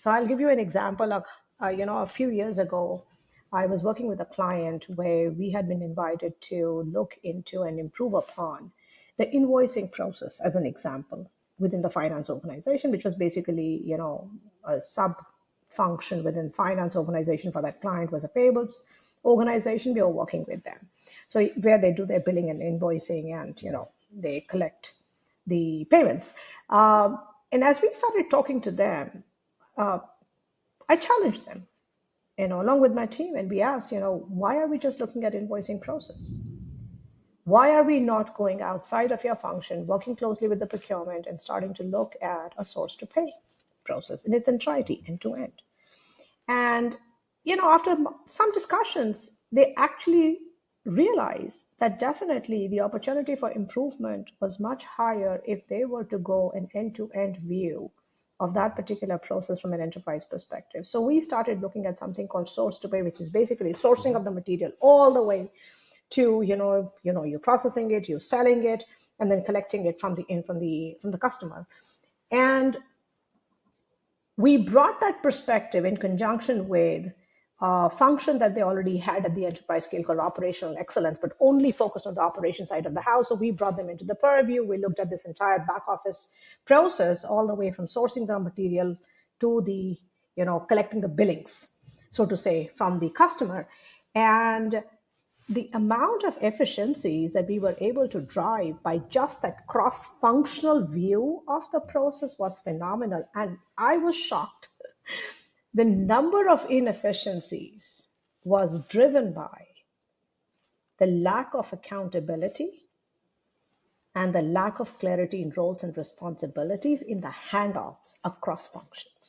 So I'll give you an example of, a few years ago, I was working with a client where we had been invited to look into and improve upon the invoicing process, as an example, within the finance organization, which was basically, a sub function within finance organization for that client was a payables organization. We were working with them. So where they do their billing and invoicing and, they collect the payments. And as we started talking to them, uh, I challenged them, along with my team, and we asked, why are we just looking at invoicing process? Why are we not going outside of your function, working closely with the procurement and starting to look at a source to pay process in its entirety, end to end? And, after some discussions, they actually realized that definitely the opportunity for improvement was much higher if they were to go an end to end view of that particular process from an enterprise perspective. So we started looking at something called source to pay, which is basically sourcing of the material all the way to, you're processing it, you're selling it, and then collecting it from the customer. And we brought that perspective in conjunction with a function that they already had at the enterprise scale called operational excellence, but only focused on the operation side of the house. So we brought them into the purview. We looked at this entire back office process all the way from sourcing the material to the, collecting the billings, so to say, from the customer. And the amount of efficiencies that we were able to drive by just that cross-functional view of the process was phenomenal. And I was shocked. The number of inefficiencies was driven by the lack of accountability and the lack of clarity in roles and responsibilities in the handoffs across functions.